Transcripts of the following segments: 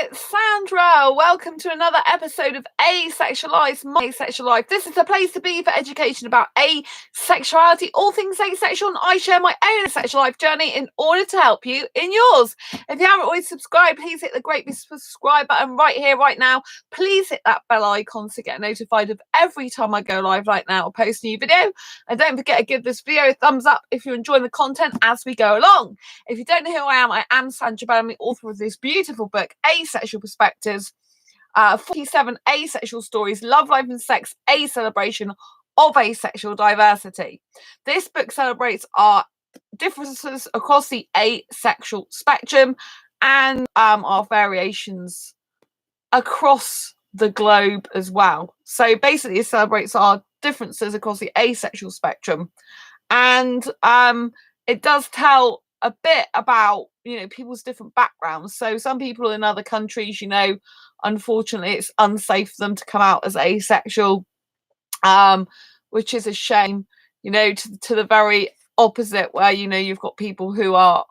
it's Sandra. Welcome to another episode of Asexualized, My Asexual Life. This is the place to be for education about asexuality, all things asexual, and I share my own asexual life journey in order to help you in yours. If you haven't already subscribed, please hit the great big subscribe button right here, right now. Please hit that bell icon to get notified of every time I go live right now or post a new video. And don't forget to give this video a thumbs up if you're enjoying the content as we go along. If you don't know who I am Sandra Bellamy, author of this beautiful book, Asexual Perspectives, 47 Asexual Stories, Love, Life and Sex, a celebration of asexual diversity. This book celebrates our differences across the asexual spectrum and our variations across the globe as well. So basically it celebrates our differences across the asexual spectrum, and it does tell a bit about, you know, people's different backgrounds. So some people in other countries, you know, unfortunately it's unsafe for them to come out as asexual, which is a shame, you know, to the very opposite, where, you know, you've got people who are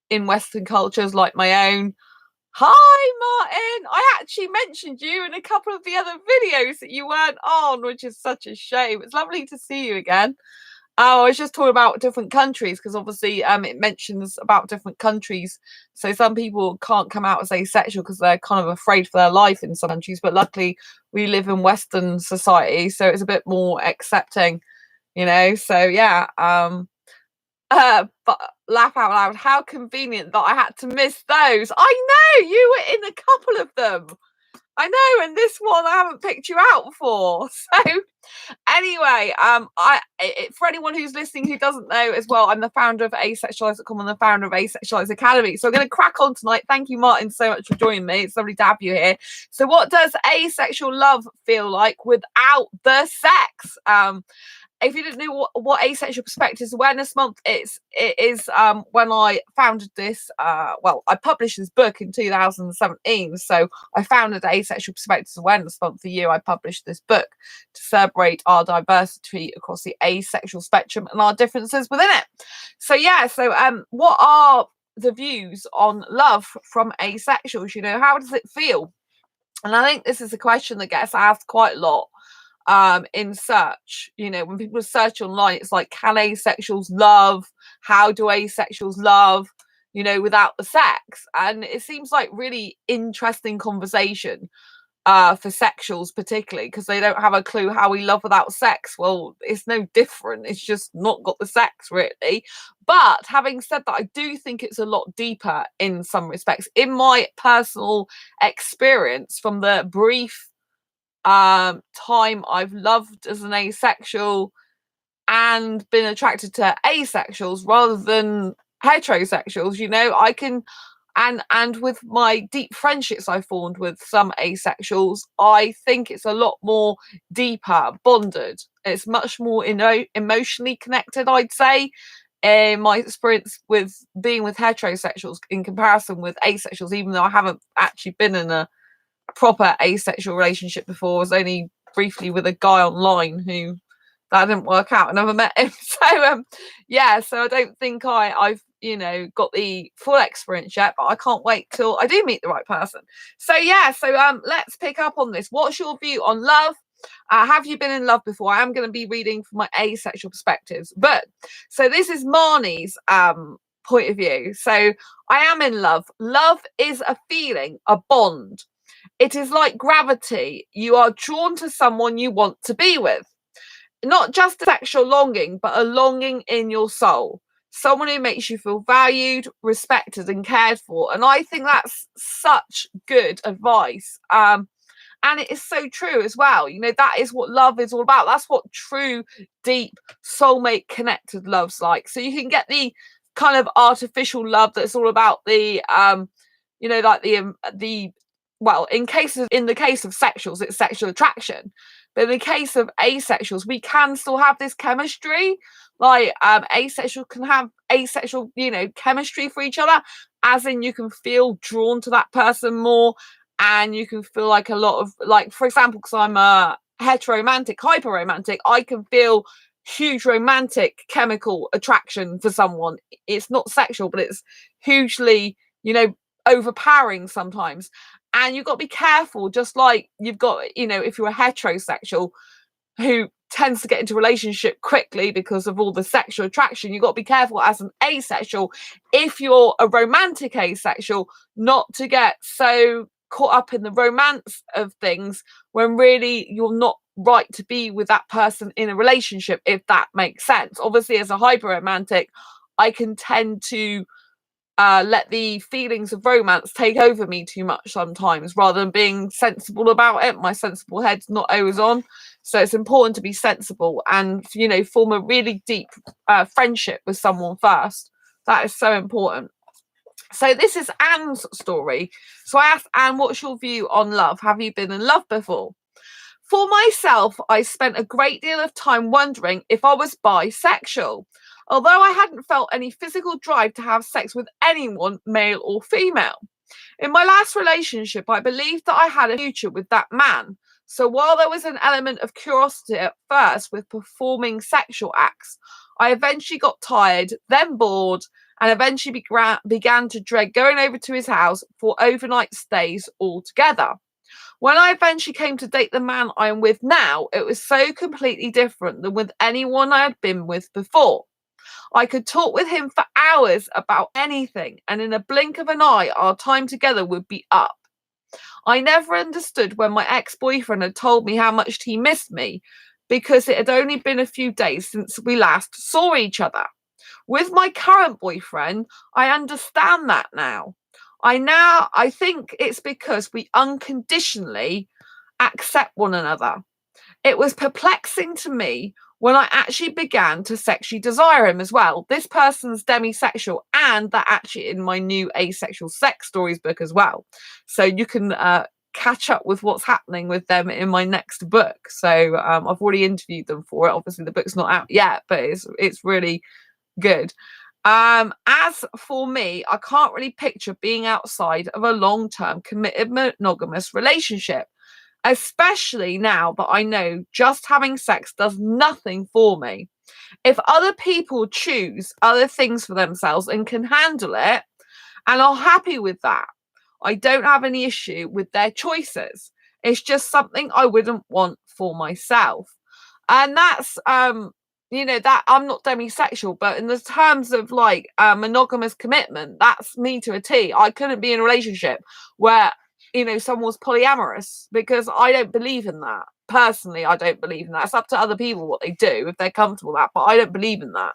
in Western cultures like my own. Hi Martin, I actually mentioned you in a couple of the other videos that you weren't on, which is such a shame. It's lovely to see you again. I was just talking about different countries because obviously it mentions about different countries. So some people can't come out as asexual because they're kind of afraid for their life in some countries. But luckily we live in Western society, so it's a bit more accepting, you know. So yeah, but laugh out loud, how convenient that I had to miss those. I know, you were in a couple of them. I know, and this one I haven't picked you out for. So anyway, for anyone who's listening who doesn't know as well, I'm the founder of asexualise.com and the founder of Asexualise Academy. So I'm going to crack on tonight. Thank you, Martin, so much for joining me. It's lovely to have you here. So what does asexual love feel like without the sex? If you didn't know what Asexual Perspectives Awareness Month is, it is when I founded this, well, I published this book in 2017. So I founded Asexual Perspectives Awareness Month. The year I published this book to celebrate our diversity across the asexual spectrum and our differences within it. So yeah, so what are the views on love from asexuals? You know, how does it feel? And I think this is a question that gets asked quite a lot in search. You know, when people search online, it's like, can asexuals love? How do asexuals love, you know, without the sex? And it seems like really interesting conversation for sexuals, particularly because they don't have a clue how we love without sex. Well, it's no different, it's just not got the sex really. But having said that, I do think it's a lot deeper in some respects. In my personal experience, from the brief time I've loved as an asexual and been attracted to asexuals rather than heterosexuals, you know, I can, and with my deep friendships I formed with some asexuals, I think it's a lot more deeper bonded. It's much more emotionally connected, I'd say, in my experience with being with heterosexuals in comparison with asexuals, even though I haven't actually been in a proper asexual relationship before. I was only briefly with a guy online who that didn't work out. I never met him. So yeah, so I don't think I've, you know, got the full experience yet, but I can't wait till I do meet the right person. So yeah, so let's pick up on this. What's your view on love? Have you been in love before? I am going to be reading from my asexual perspectives, but so this is Marnie's point of view. So I am in love. Love is a feeling, a bond. It is like gravity. You are drawn to someone you want to be with. Not just a sexual longing, but a longing in your soul. Someone who makes you feel valued, respected, and cared for. And I think that's such good advice. And it is so true as well. You know, that is what love is all about. That's what true, deep, soulmate connected love's like. So you can get the kind of artificial love that's all about the, you know, like the well, in the case of sexuals, it's sexual attraction. But in the case of asexuals, we can still have this chemistry. Like asexual can have asexual, you know, chemistry for each other, as in you can feel drawn to that person more, and you can feel like a lot of, like, for example, because I'm a heteromantic, hyper-romantic, I can feel huge romantic chemical attraction for someone. It's not sexual, but it's hugely, you know, overpowering sometimes. And you've got to be careful, just like you've got, you know, if you're a heterosexual who tends to get into a relationship quickly because of all the sexual attraction, you've got to be careful as an asexual, if you're a romantic asexual, not to get so caught up in the romance of things when really you're not right to be with that person in a relationship, if that makes sense. Obviously, as a hyper romantic, I can tend to let the feelings of romance take over me too much sometimes, rather than being sensible about it. My sensible head's not always on, so it's important to be sensible and, you know, form a really deep friendship with someone first. That is so important. So this is Anne's story. So I asked Anne, what's your view on love? Have you been in love before? For myself, I spent a great deal of time wondering if I was bisexual, although I hadn't felt any physical drive to have sex with anyone, male or female. In my last relationship, I believed that I had a future with that man. So while there was an element of curiosity at first with performing sexual acts, I eventually got tired, then bored, and eventually began to dread going over to his house for overnight stays altogether. When I eventually came to date the man I am with now, it was so completely different than with anyone I had been with before. I could talk with him for hours about anything, and in a blink of an eye, our time together would be up. I never understood when my ex-boyfriend had told me how much he missed me, because it had only been a few days since we last saw each other. With my current boyfriend, I understand that now. I think it's because we unconditionally accept one another. It was perplexing to me when I actually began to sexually desire him as well. This person's demisexual, and that actually in my new Asexual Sex Stories book as well. So you can catch up with what's happening with them in my next book. So I've already interviewed them for it. Obviously the book's not out yet, but it's really good. As for me, I can't really picture being outside of a long-term committed monogamous relationship, especially now that I know just having sex does nothing for me. If other people choose other things for themselves and can handle it and are happy with that, I don't have any issue with their choices. It's just something I wouldn't want for myself. And that's you know, that I'm not demisexual, but in the terms of like monogamous commitment, that's me to a T. I couldn't be in a relationship where, you know, someone was polyamorous, because I don't believe in that. Personally, I don't believe in that. It's up to other people what they do if they're comfortable with that, but I don't believe in that.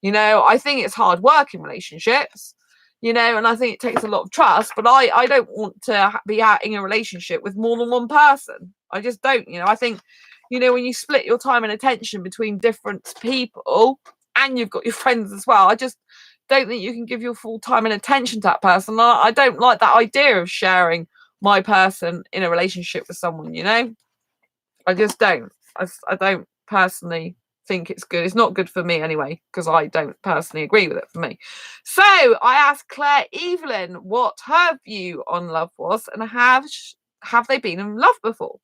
You know, I think it's hard work in relationships, you know, and I think it takes a lot of trust, but I don't want to be in a relationship with more than one person. I just don't, you know. I think, you know, when you split your time and attention between different people and you've got your friends as well, I just don't think you can give your full time and attention to that person. I don't like that idea of sharing my person in a relationship with someone, you know. I just don't. I don't personally think it's good. It's not good for me anyway, because I don't personally agree with it for me. So I asked Claire Evelyn what her view on love was, and have they been in love before?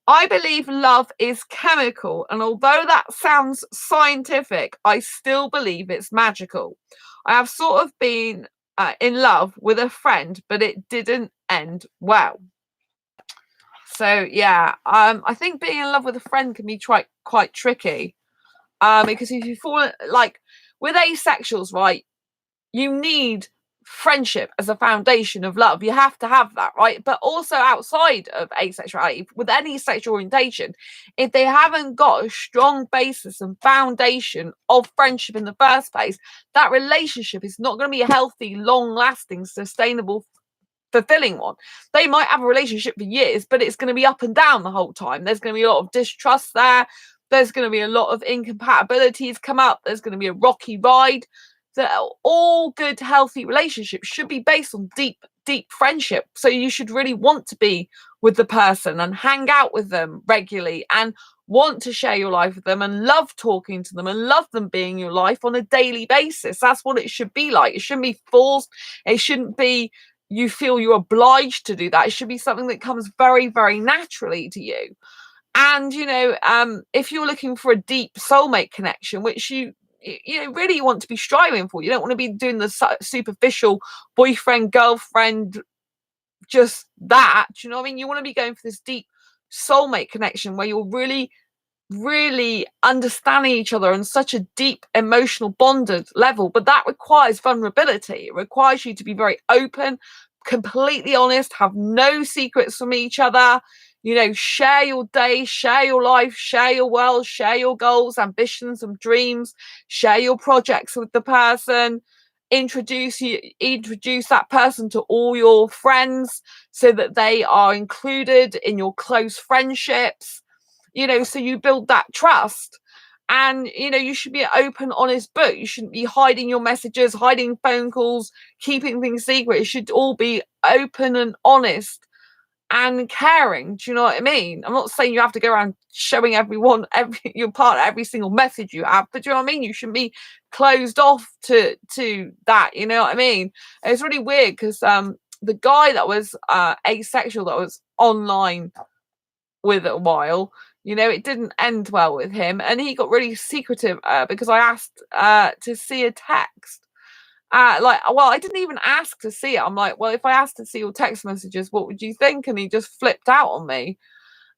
I believe love is chemical, and although that sounds scientific, I still believe it's magical. I have sort of been in love with a friend, but it didn't end well. So yeah, I think being in love with a friend can be quite tricky, because if you fall like with asexuals, right, you need friendship as a foundation of love. You have to have that, right? But also outside of asexuality, with any sexual orientation, if they haven't got a strong basis and foundation of friendship in the first place, that relationship is not going to be a healthy, long-lasting, sustainable, fulfilling one. They might have a relationship for years, but it's going to be up and down the whole time. There's going to be a lot of distrust there. There's going to be a lot of incompatibilities come up. There's going to be a rocky ride. That all good, healthy relationships should be based on deep friendship. So you should really want to be with the person and hang out with them regularly and want to share your life with them and love talking to them and love them being your life on a daily basis. That's what it should be like. It shouldn't be forced. It shouldn't be you feel you're obliged to do that. It should be something that comes very, very naturally to you. And, you know, if you're looking for a deep soulmate connection, which you really want to be striving for, you don't want to be doing the superficial boyfriend girlfriend just that. Do you know what I mean? You want to be going for this deep soulmate connection where you're really understanding each other on such a deep emotional bonded level, but that requires vulnerability. It requires you to be very open, completely honest, have no secrets from each other, you know, share your day, share your life, share your world, share your goals, ambitions and dreams, share your projects with the person, introduce that person to all your friends so that they are included in your close friendships, you know, so you build that trust. And you know, you should be an open, honest book. You shouldn't be hiding your messages, hiding phone calls, keeping things secret. It should all be open and honest and caring. Do you know what I mean? I'm not saying you have to go around showing everyone your partner every single message you have, but do you know what I mean? You shouldn't be closed off to that. You know what I mean? And it's really weird because the guy that was asexual, that was online with a while, you know, it didn't end well with him, and he got really secretive because I asked to see a text. Like, well, I didn't even ask to see it. I'm like, well, if I asked to see your text messages, what would you think? And he just flipped out on me,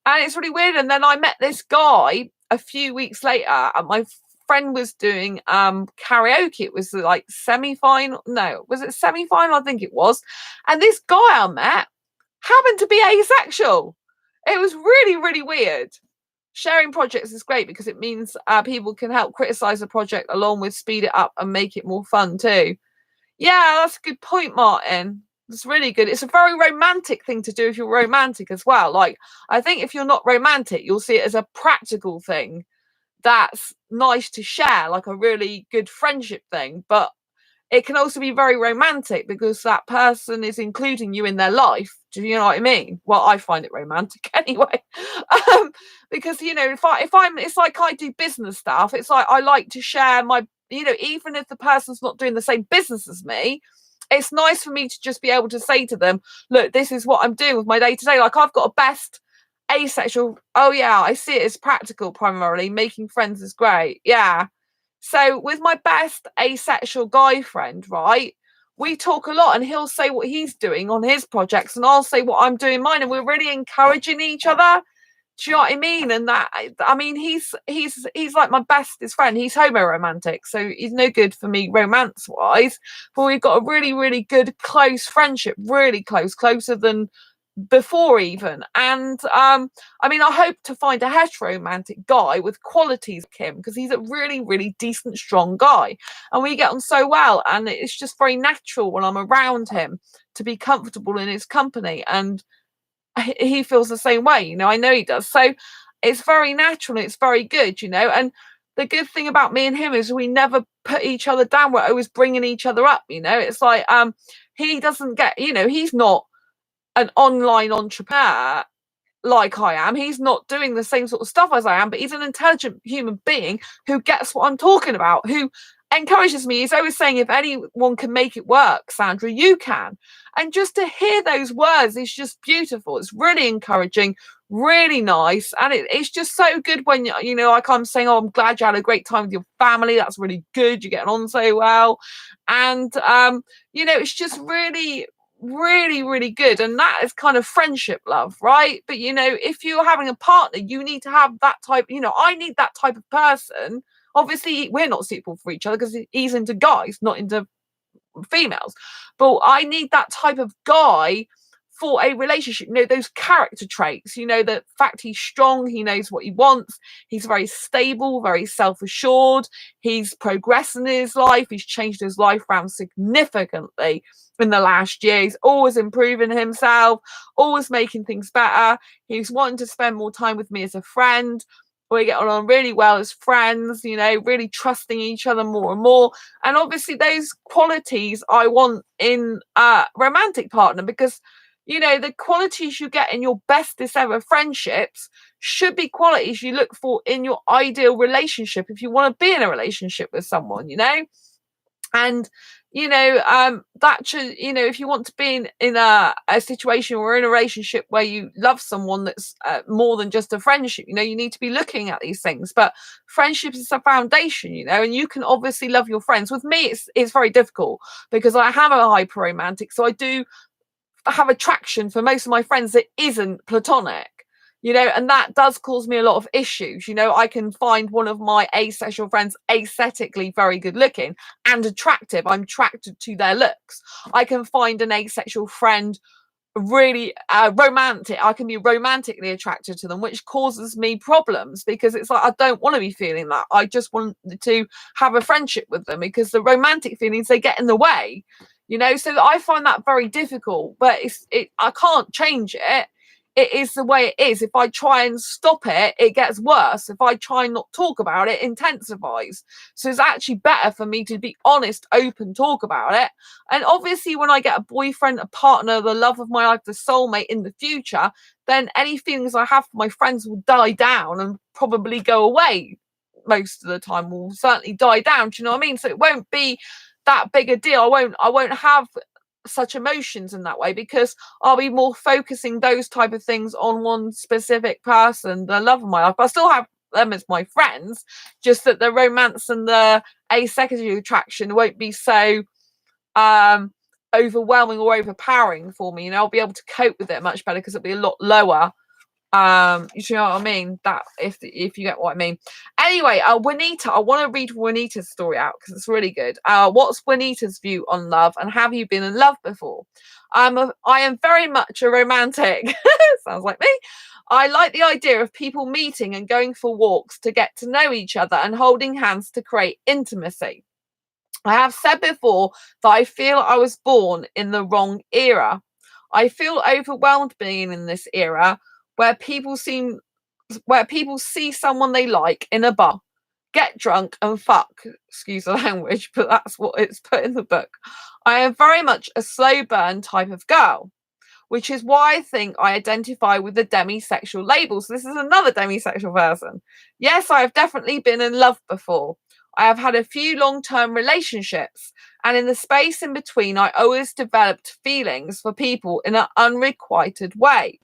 and it's really weird. And then I met this guy a few weeks later, and my friend was doing karaoke. It was like semi-final. No, was it semi-final? I think it was. And this guy I met happened to be asexual. It was really weird. Sharing projects is great because it means people can help criticize the project along with speed it up and make it more fun too. Yeah, that's a good point, Martin. It's really good. It's a very romantic thing to do if you're romantic as well. Like, I think if you're not romantic, you'll see it as a practical thing that's nice to share, like a really good friendship thing. But it can also be very romantic because that person is including you in their life. Do you know what I mean? Well, I find it romantic anyway. Because you know, if I'm, it's like I do business stuff. It's like I like to share my, you know, even if the person's not doing the same business as me, it's nice for me to just be able to say to them, look, this is what I'm doing with my day to day. Like, I've got a best asexual. Oh yeah, I see it as practical primarily. Making friends is great. Yeah. So with my best asexual guy friend, right, we talk a lot, and he'll say what he's doing on his projects and I'll say what I'm doing mine, and we're really encouraging each other. Do you know what I mean? And that, I mean, he's like my bestest friend. He's homo-romantic, so he's no good for me romance wise, but we've got a really good close friendship, really close, closer than before even. And I mean, I hope to find a heteromantic guy with qualities like him, because he's a really decent, strong guy, and we get on so well, and it's just very natural when I'm around him to be comfortable in his company, and he feels the same way, you know. I know he does. So it's very natural and it's very good, you know. And the good thing about me and him is we never put each other down. We're always bringing each other up, you know. It's like he doesn't get, you know, he's not an online entrepreneur like I am. He's not doing the same sort of stuff as I am, but he's an intelligent human being who gets what I'm talking about, who encourages me. He's always saying, if anyone can make it work, Sandra, you can. And just to hear those words is just beautiful. It's really encouraging, really nice. And it's just so good when, you know, like I'm saying, oh, I'm glad you had a great time with your family. That's really good. You're getting on so well. And, you know, it's just really good. And that is kind of friendship love, right? But you know, if you're having a partner, you need to have that type, you know, I need that type of person. Obviously we're not suitable for each other because he's into guys, not into females, but I need that type of guy for a relationship. You know, those character traits, you know, the fact he's strong, he knows what he wants, he's very stable, very self-assured, he's progressed in his life, he's changed his life around significantly in the last year, he's always improving himself, always making things better, he's wanting to spend more time with me as a friend, we get on really well as friends, you know, really trusting each other more and more. And obviously those qualities I want in a romantic partner, because you know, the qualities you get in your bestest ever friendships should be qualities you look for in your ideal relationship if you want to be in a relationship with someone, you know. And you know, that should, you know, if you want to be in a situation or in a relationship where you love someone that's more than just a friendship, you know, you need to be looking at these things. But friendship is a foundation, you know, and you can obviously love your friends. With me, it's very difficult because I am a hyper romantic, so I do have attraction for most of my friends that isn't platonic, you know, and that does cause me a lot of issues. You know, I can find one of my asexual friends aesthetically very good looking and attractive. I'm attracted to their looks. I can find an asexual friend really romantic. I can be romantically attracted to them, which causes me problems because it's like I don't want to be feeling that. I just want to have a friendship with them because the romantic feelings, they get in the way, you know. So I find that very difficult, but I can't change it. It is the way it is. If I try and stop it, it gets worse. If I try and not talk about it, it intensifies. So it's actually better for me to be honest, open, talk about it. And obviously, when I get a boyfriend, a partner, the love of my life, the soulmate in the future, then any feelings I have for my friends will die down and probably go away. Most of the time will certainly die down. Do you know what I mean? So it won't be that big a deal. I won't have such emotions in that way because I'll be more focusing those type of things on one specific person, the love of my life. But I still have them as my friends, just that the romance and the asexual attraction won't be so overwhelming or overpowering for me. You know, I'll be able to cope with it much better because it'll be a lot lower. You know what I mean? That if you get what I mean. Anyway, Juanita, I want to read Juanita's story out because it's really good. What's Juanita's view on love, and have you been in love before? I am very much a romantic. Sounds like me. I like the idea of people meeting and going for walks to get to know each other and holding hands to create intimacy. I have said before that I feel I was born in the wrong era. I feel overwhelmed being in this era where people see someone they like in a bar, get drunk and fuck. Excuse the language, but that's what it's put in the book. I am very much a slow burn type of girl, which is why I think I identify with the demisexual label. So this is another demisexual person. Yes, I have definitely been in love before. I have had a few long-term relationships, and in the space in between, I always developed feelings for people in an unrequited way.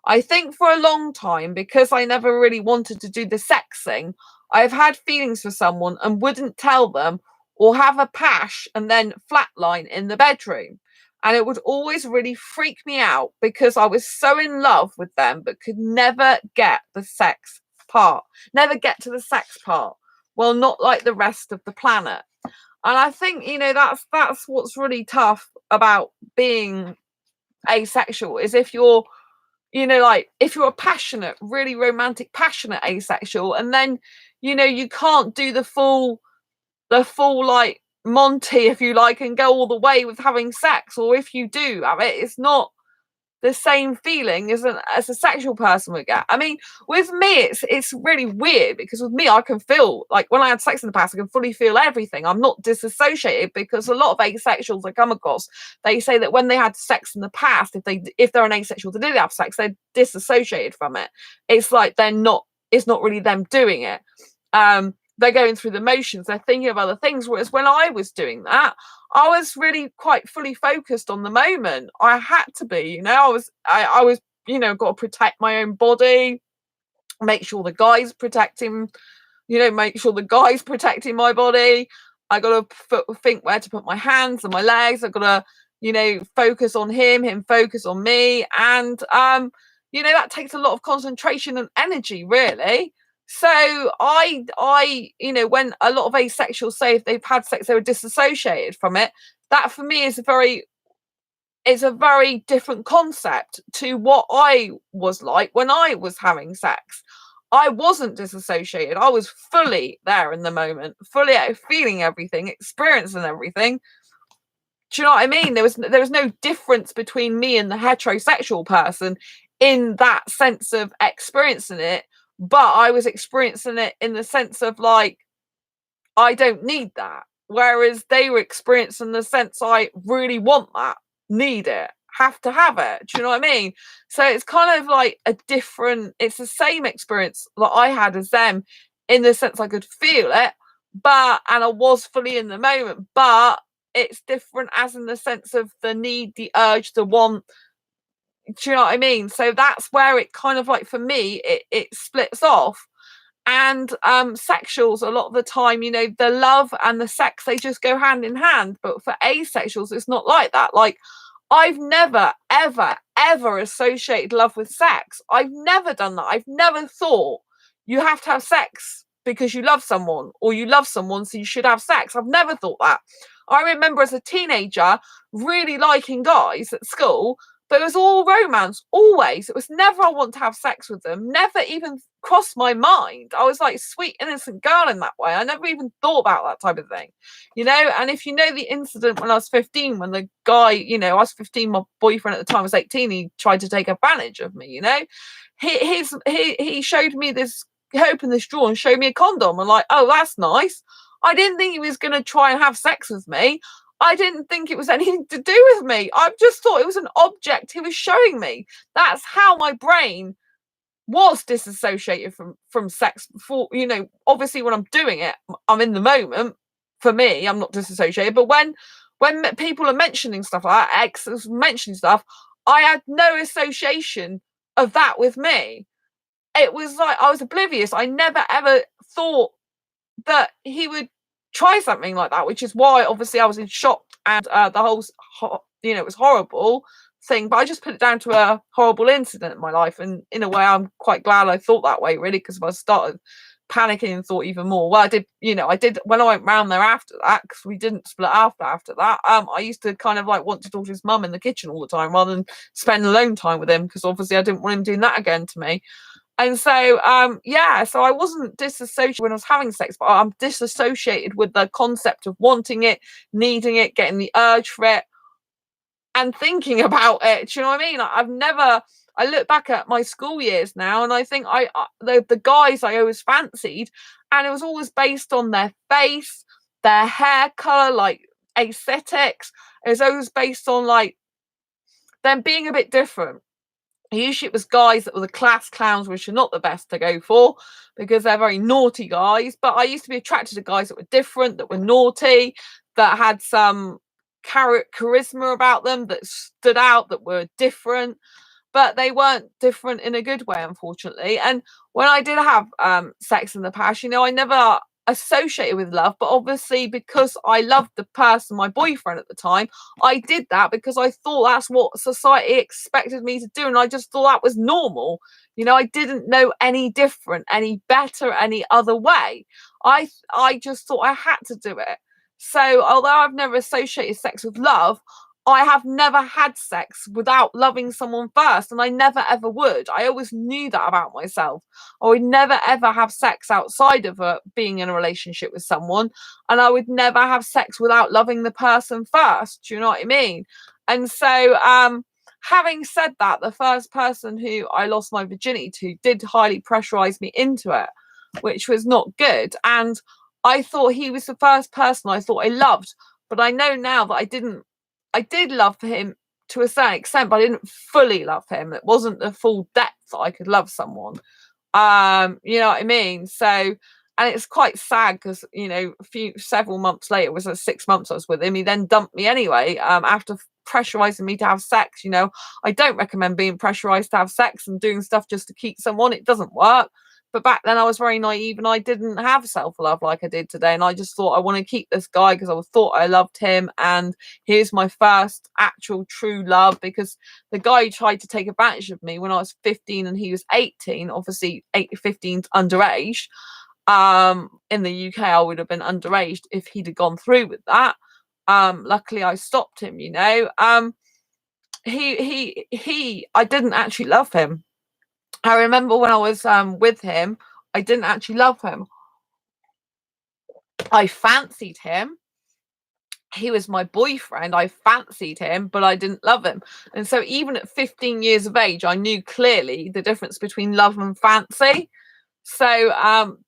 I think for a long time, because I never really wanted to do the sex thing, I've had feelings for someone and wouldn't tell them, or have a pash and then flatline in the bedroom. And it would always really freak me out because I was so in love with them, but could never get the sex part, never get to the sex part. Well, not like the rest of the planet. And I think, you know, that's what's really tough about being asexual is if you're, you know, like if you're a passionate, really romantic, passionate asexual, and then, you know, you can't do the full like Monty, if you like, and go all the way with having sex, or if you do have it, it's not the same feeling as a sexual person would get. I mean, with me, it's really weird because with me, I can feel like when I had sex in the past, I can fully feel everything. I'm not disassociated because a lot of asexuals I come across, they say that when they had sex in the past, if they're an asexual, they did have sex, they're disassociated from it. It's like it's not really them doing it. They're going through the motions, they're thinking of other things. Whereas when I was doing that, I was really quite fully focused on the moment. I had to be, you know, I was, you know, got to protect my own body, make sure the guy's protecting, you know, make sure the guy's protecting my body. I got to think where to put my hands and my legs. I got to, you know, focus on him focus on me. And, you know, that takes a lot of concentration and energy, really. So you know, when a lot of asexuals say if they've had sex, they were disassociated from it, that for me is a very different concept to what I was like when I was having sex. I wasn't disassociated. I was fully there in the moment, fully feeling everything, experiencing everything. Do you know what I mean? There was no difference between me and the heterosexual person in that sense of experiencing it. But I was experiencing it in the sense of like, I don't need that. Whereas they were experiencing the sense I really want that, need it, have to have it. Do you know what I mean? So it's kind of like it's the same experience that I had as them in the sense I could feel it, and I was fully in the moment, but it's different as in the sense of the need, the urge, the want. Do you know what I mean? So that's where it kind of like, for me, it splits off. And sexuals, a lot of the time, you know, the love and the sex, they just go hand in hand. But for asexuals, it's not like that. Like, I've never, ever, ever associated love with sex. I've never done that. I've never thought you have to have sex because you love someone, or you love someone so you should have sex. I've never thought that. I remember as a teenager really liking guys at school, but it was all romance, always. It was never I want to have sex with them. Never even crossed my mind. I was like sweet, innocent girl in that way. I never even thought about that type of thing, you know. And if you know the incident when I was 15, when the guy, you know, I was 15, my boyfriend at the time was 18, he tried to take advantage of me, you know. He showed me this, he opened this drawer and showed me a condom. I'm like, oh, that's nice. I didn't think he was going to try and have sex with me. I didn't think it was anything to do with me. I just thought it was an object he was showing me. That's how my brain was disassociated from sex before, you know. Obviously when I'm doing it, I'm in the moment. For me, I'm not disassociated. But when people are mentioning stuff like that, exes mentioning stuff, I had no association of that with me. It was like I was oblivious. I never ever thought that he would try something like that, which is why obviously I was in shock, and the whole, you know, it was horrible thing. But I just put it down to a horrible incident in my life, and in a way I'm quite glad I thought that way, really, because if I started panicking and thought even more, well, I did, you know, I did when I went round there after that, because we didn't split after that. I used to kind of like want to talk to his mum in the kitchen all the time rather than spend alone time with him, because obviously I didn't want him doing that again to me. And so, yeah, so I wasn't disassociated when I was having sex, but I'm disassociated with the concept of wanting it, needing it, getting the urge for it, and thinking about it. Do you know what I mean? I've never, I look back at my school years now, and I think the guys I always fancied, and it was always based on their face, their hair color, like aesthetics. It was always based on like them being a bit different. Usually it was guys that were the class clowns, which are not the best to go for because they're very naughty guys. But I used to be attracted to guys that were different, that were naughty, that had some charisma about them, that stood out, that were different. But they weren't different in a good way, unfortunately. And when I did have sex in the past, you know, I never associated with love, but obviously because I loved the person, my boyfriend at the time, I did that because I thought that's what society expected me to do, and I just thought that was normal. You know, I didn't know any different, any better, any other way. I just thought I had to do it. So although I've never associated sex with love, I have never had sex without loving someone first, and I never ever would. I always knew that about myself. I would never ever have sex outside of being in a relationship with someone, and I would never have sex without loving the person first. Do you know what I mean? And so, having said that, the first person who I lost my virginity to did highly pressurize me into it, which was not good. And I thought he was the first person I thought I loved, but I know now that I didn't. I did love him to a certain extent, but I didn't fully love him. It wasn't the full depth that I could love someone. You know what I mean? So, and it's quite sad because, you know, several months later, it was 6 months I was with him, he then dumped me anyway, after pressurizing me to have sex. You know, I don't recommend being pressurized to have sex and doing stuff just to keep someone. It doesn't work. But back then I was very naive and I didn't have self-love like I did today. And I just thought I want to keep this guy because I thought I loved him. And here's my first actual true love, because the guy tried to take advantage of me when I was 15 and he was 18. Obviously 15's underage. In the UK, I would have been underage if he'd have gone through with that. Luckily I stopped him, you know. I didn't actually love him. I remember when I was with him, I didn't actually love him. I fancied him. He was my boyfriend. I fancied him, but I didn't love him. And so even at 15 years of age, I knew clearly the difference between love and fancy. So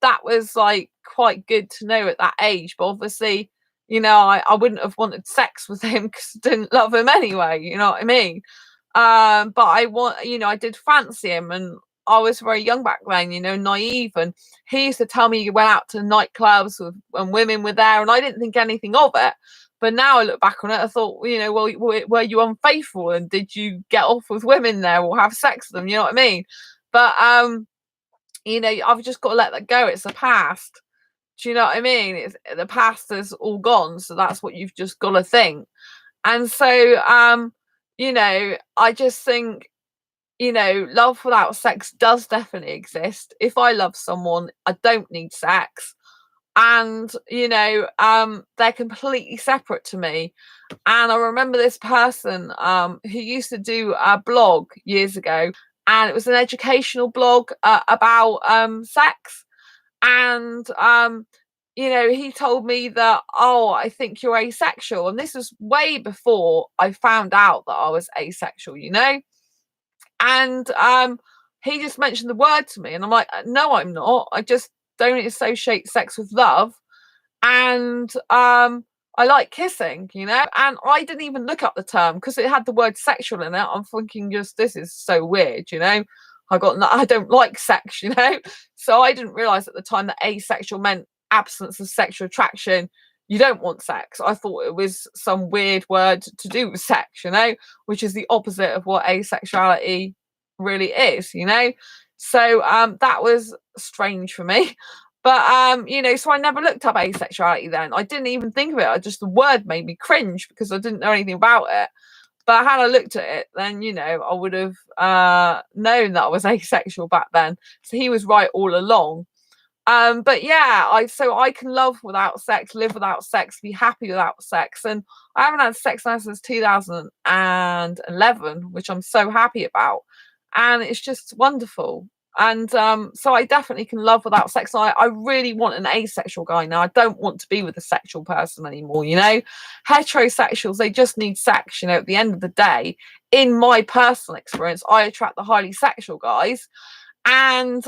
that was like quite good to know at that age. But obviously, you know, I wouldn't have wanted sex with him because I didn't love him anyway. You know what I mean? But I did fancy him, and I was very young back then, you know, naive. And he used to tell me he went out to nightclubs and women were there, and I didn't think anything of it. But now I look back on it, I thought, you know, well, were you unfaithful, and did you get off with women there or have sex with them? You know what I mean? But you know, I've just got to let that go. It's the past. Do you know what I mean? The past is all gone, so that's what you've just got to think. And so you know, I just think, you know, love without sex does definitely exist. If I love someone, I don't need sex. And, you know, they're completely separate to me. And I remember this person who used to do a blog years ago, and it was an educational blog about sex. And you know, he told me that, oh, I think you're asexual, and this was way before I found out that I was asexual, you know. And he just mentioned the word to me, and I'm like, no, I'm not. I just don't associate sex with love. And I like kissing, you know. And I didn't even look up the term because it had the word sexual in it. I'm thinking, just, this is so weird, you know. I don't like sex, you know. So I didn't realize at the time that asexual meant absence of sexual attraction. You don't want sex. I thought it was some weird word to do with sex, you know, which is the opposite of what asexuality really is, you know. So that was strange for me. But you know, so I never looked up asexuality then. I didn't even think of it. I just, the word made me cringe because I didn't know anything about it. But had I looked at it, then, you know, I would have known that I was asexual back then. So he was right all along. But yeah, so I can love without sex, live without sex, be happy without sex. And I haven't had sex now since 2011, which I'm so happy about. And it's just wonderful. And so I definitely can love without sex. I really want an asexual guy now. I don't want to be with a sexual person anymore, you know. Heterosexuals, they just need sex, you know. At the end of the day, in my personal experience, I attract the highly sexual guys. And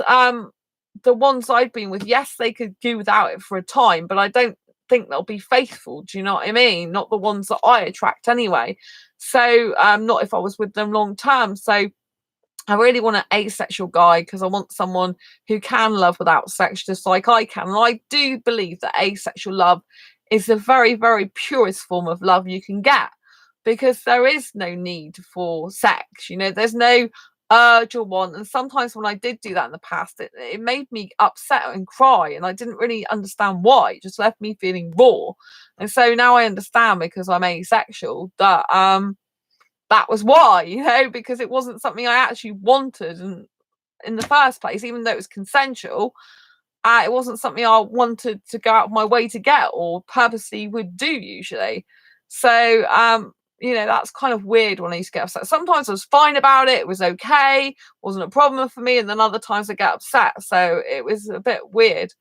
the ones I've been with, yes, they could do without it for a time, but I don't think they'll be faithful. Do you know what I mean? Not the ones that I attract anyway. So not if I was with them long term. So I really want an asexual guy because I want someone who can love without sex just like I can. And I do believe that asexual love is the very, very purest form of love you can get, because there is no need for sex. You know, there's no urge or want. And sometimes when I did do that in the past, it made me upset and cry. And I didn't really understand why. It just left me feeling raw. And so now I understand, because I'm asexual, that that was why, you know, because it wasn't something I actually wanted and in the first place, even though it was consensual. It wasn't something I wanted to go out of my way to get or purposely would do usually. So you know, that's kind of weird when I used to get upset. Sometimes I was fine about it, it was okay, wasn't a problem for me, and then other times I get upset. So it was a bit weird,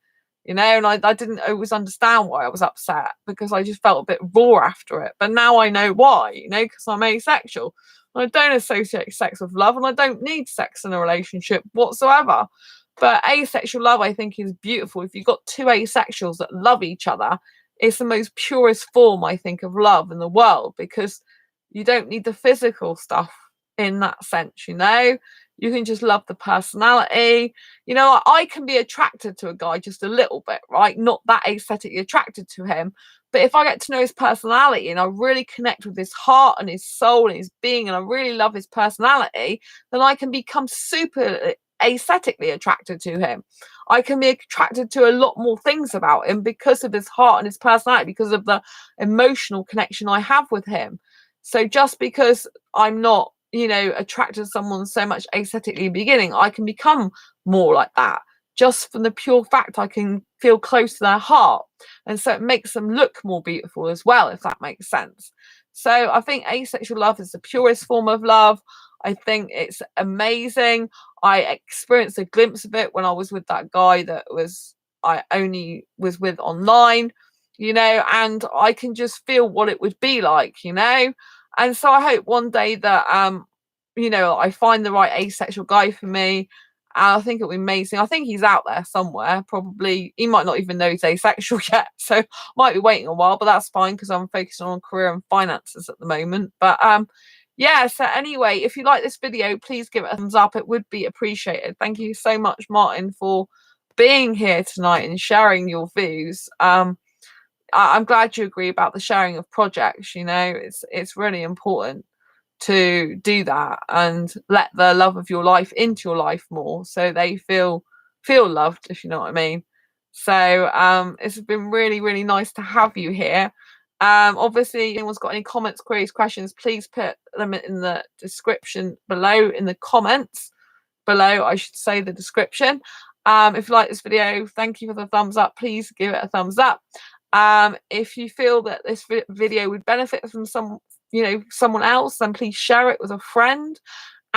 you know. And I didn't always understand why I was upset, because I just felt a bit raw after it. But now I know why, you know, because I'm asexual. I don't associate sex with love, and I don't need sex in a relationship whatsoever. But asexual love, I think, is beautiful. If you've got two asexuals that love each other, it's the most purest form, I think, of love in the world, because you don't need the physical stuff in that sense, you know. You can just love the personality. You know, I can be attracted to a guy just a little bit, right? Not that aesthetically attracted to him. But if I get to know his personality and I really connect with his heart and his soul and his being, and I really love his personality, then I can become super aesthetically attracted to him. I can be attracted to a lot more things about him because of his heart and his personality, because of the emotional connection I have with him. So just because I'm not, you know, attracted to someone so much aesthetically in the beginning, I can become more like that just from the pure fact I can feel close to their heart. And so it makes them look more beautiful as well, if that makes sense. So I think asexual love is the purest form of love. I think it's amazing. I experienced a glimpse of it when I was with that guy that I only was with online, you know, and I can just feel what it would be like, you know. And so I hope one day that you know, I find the right asexual guy for me. And I think it'll be amazing. I think he's out there somewhere. Probably he might not even know he's asexual yet, so might be waiting a while, but that's fine because I'm focusing on career and finances at the moment. But yeah, so anyway, if you like this video, please give it a thumbs up. It would be appreciated. Thank you so much, Martin, for being here tonight and sharing your views. I'm glad you agree about the sharing of projects. You know, it's really important to do that and let the love of your life into your life more, so they feel loved, if you know what I mean. So it's been really, really nice to have you here. Obviously, if anyone's got any comments, queries, questions, please put them in the description below, in the comments below, I should say, the description. If you like this video, thank you for the thumbs up. Please give it a thumbs up. If you feel that this video would benefit from someone else, then please share it with a friend.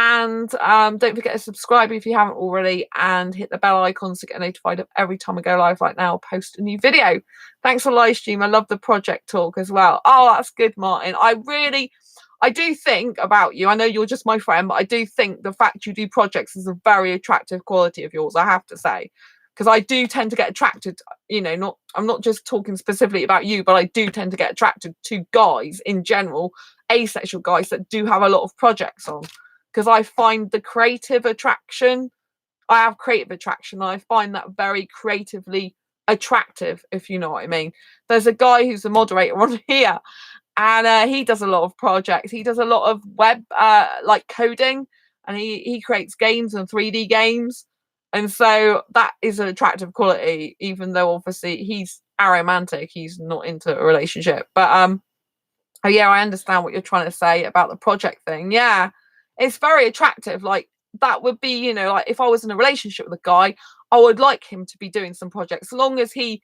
And don't forget to subscribe if you haven't already, and hit the bell icon to get notified of every time I go live, like now, post a new video. Thanks for live stream. I love the project talk as well. Oh, that's good, Martin. I do think about you. I know you're just my friend, but I do think the fact you do projects is a very attractive quality of yours, I have to say. Because I do tend to get attracted, I'm not just talking specifically about you, but I do tend to get attracted to guys in general, asexual guys that do have a lot of projects on. Because I find the creative attraction, I have creative attraction. I find that very creatively attractive, if you know what I mean. There's a guy who's a moderator on here, and he does a lot of projects. He does a lot of web, like coding, and he creates games and 3D games. And so that is an attractive quality, even though obviously he's aromantic. He's not into a relationship. But oh yeah, I understand what you're trying to say about the project thing. Yeah, it's very attractive. Like, that would be, like if I was in a relationship with a guy, I would like him to be doing some projects, as long as he,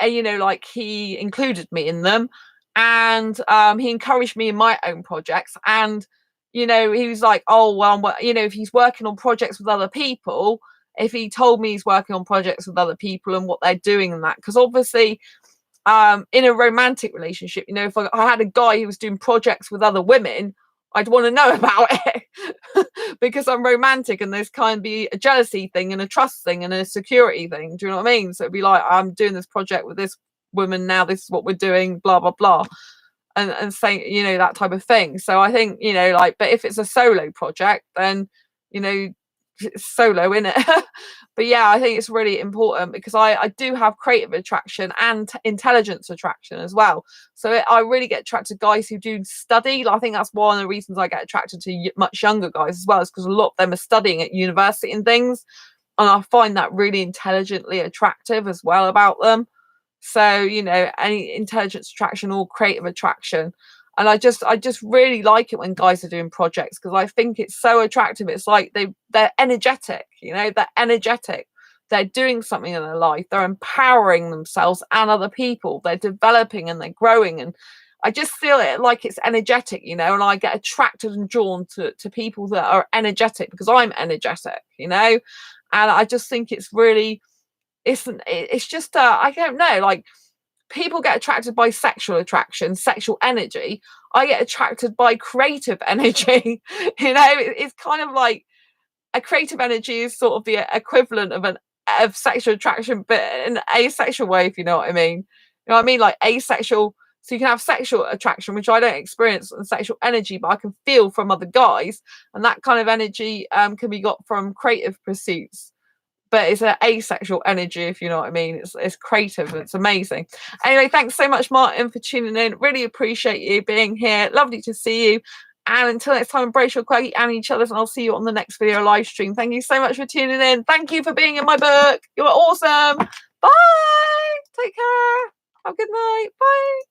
like he included me in them, and he encouraged me in my own projects. And, he was like, oh, well, if he's working on projects with other people, if he told me he's working on projects with other people and what they're doing and that, because obviously, in a romantic relationship, if I had a guy who was doing projects with other women, I'd want to know about it because I'm romantic, and there's kind of be a jealousy thing and a trust thing and a security thing. Do you know what I mean? So it'd be like, I'm doing this project with this woman now, this is what we're doing, blah blah blah, and saying, that type of thing. So I think, but if it's a solo project, then it's solo, in it. But yeah, I think it's really important, because I do have creative attraction and intelligence attraction as well. So I really get attracted to guys who do study. I think that's one of the reasons I get attracted to much younger guys as well, is because a lot of them are studying at university and things, and I find that really intelligently attractive as well about them. So any intelligence attraction or creative attraction. And I just really like it when guys are doing projects, because I think it's so attractive. It's like they're energetic, they're energetic. They're doing something in their life. They're empowering themselves and other people. They're developing and they're growing. And I just feel it like it's energetic, and I get attracted and drawn to people that are energetic, because I'm energetic, and I just think it's really, it's just, I don't know, like, people get attracted by sexual attraction, sexual energy. I get attracted by creative energy. It's kind of like a creative energy is sort of the equivalent of sexual attraction, but in an asexual way, if you know what I mean. You know what I mean? Like asexual. So you can have sexual attraction, which I don't experience, and sexual energy, but I can feel from other guys. And that kind of energy can be got from creative pursuits. But it's an asexual energy, if you know what I mean. It's creative and it's amazing. Anyway, thanks so much, Martin, for tuning in. Really appreciate you being here. Lovely to see you. And until next time, embrace your quirky and each other's, and I'll see you on the next video live stream. Thank you so much for tuning in. Thank you for being in my book. You are awesome. Bye. Take care. Have a good night. Bye.